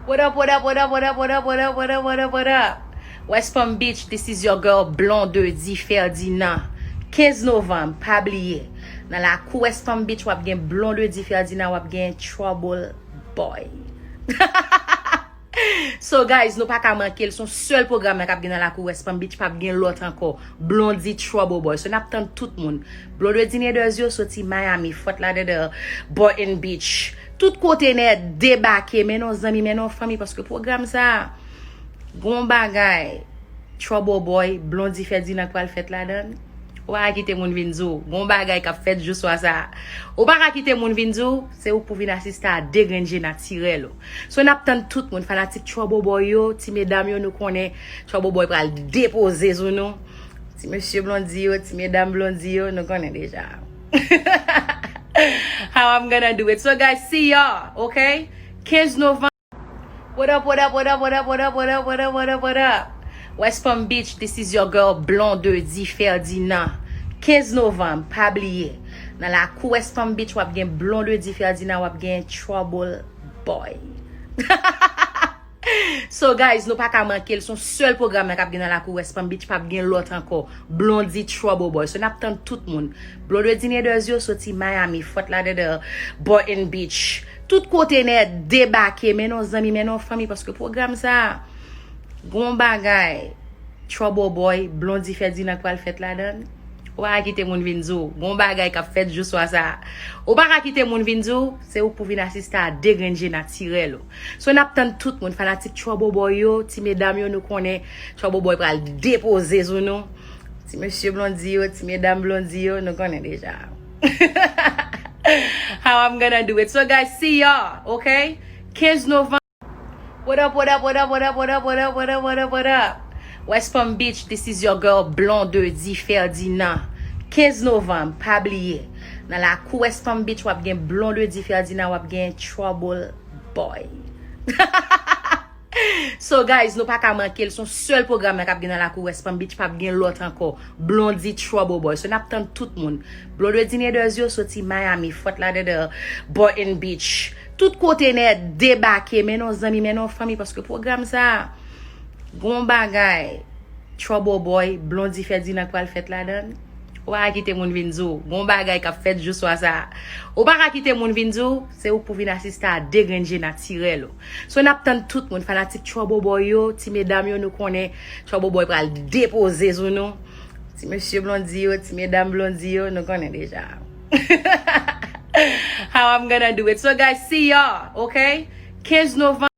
What up, what up, what up, what up, what up, what up, what up, what up, what up? West Palm Beach, this is your girl Blonde Di Ferdinand. 15 novembre, pas oublier. Dans la cour West Palm Beach, wap gen Blonde Di Ferdinand, wap gen Trouble Boy. So guys, nou pa ka manke, son seul programme kap gen dans la cour West Palm Beach, pa gen l'autre encore. Blondie Trouble Boy. So nap tan tout moun. Blonde Di yo sorti Miami, fot la de Boynton Beach. Tout côté net débarqué, mais nos amis, mais nos familles, parce que programme ça, bon bagay, Trouble Boy, Blondie Ferdinand quoi le fait là-dedans. Ou pas quitter mon vinzo, bon bagay qu'a fait juste ça. Ou pas quitter mon vinzo, c'est ou pour venir assister à dégranger naturel. So n'a pas tout le monde fanatique Trouble Boy yo, ti mesdames yo nous connaît, Trouble Boy pral déposer sur nous. Ti monsieur Blondie yo, ti mesdames Blondie yo, nous connaît déjà. How I'm gonna do it. So guys, see y'all, okay? 15 novembre. What up, what up, what up, what up, what up, what up, what up, what up, what up? West Palm Beach, this is your girl Blonde Di Ferdinand. 15 novembre, pas oublier. Dans la cour West Palm Beach, wap gen Blonde Di Ferdinand, wap gen Trouble Boy. So guys, nou pa ka manke, son seul programme kap gen dans la cour West Palm Beach, pa gen l'autre encore. Blondie Trouble Boy. So nap tan tout moun. Blonde Di yo sorti Miami, fot la de Boynton Beach. Tout côté net débarqué, mais nos amis, mais nos familles, parce que programme ça, bon bagay, Trouble Boy, Blondie Ferdinand quoi le fait là-dedans. Ou pas quitter mon vinzo, bon bagay qu'a fait juste ça. Ou pas quitter mon vinzo, c'est ou pour venir assister à dégranger naturel. So n'a pas tout le monde fanatique Trouble Boy yo, ti mesdames yo nous connaît, Trouble Boy pral déposer sur nous. Ti monsieur Blondie yo, ti mesdames Blondie yo, nous connaît déjà. How I'm gonna do it. So guys, see y'all, okay? 15 novembre. What up, what up, what up, what up, what up, what up, what up, what up, what up? West Palm Beach, this is your girl Blonde Di Ferdinand. 15 novembre, pas oublier. Dans la cour West Palm Beach, wap gen Blonde Di Ferdinand, wap gen Trouble Boy. So guys, nou pa ka manke, son seul programme kap gen dans la cour West Palm Beach, pa gen l'autre encore. Blondie Trouble Boy. So nap tan tout moun. Blonde Di yo sorti Miami, fot la de Boynton Beach. Tout côté net débarqué, mais nos amis, mais nos familles, parce que programme ça, bon bagay, Trouble Boy, Blondie Ferdinand quoi le fait là-dedans. Ou pas quitter mon vinzo, bon bagay qu'a fait juste ça. Ou pas quitter mon vinzo, c'est ou pour venir assister à dégranger naturel. So n'a pas tout le monde fanatique Trouble Boy yo, ti mesdames yo nous connaît, Trouble Boy pral déposer sur nous. Ti monsieur Blondie yo, ti mesdames Blondie yo, nous connaît déjà. How I'm gonna do it. So guys, see y'all, okay? 15 novembre.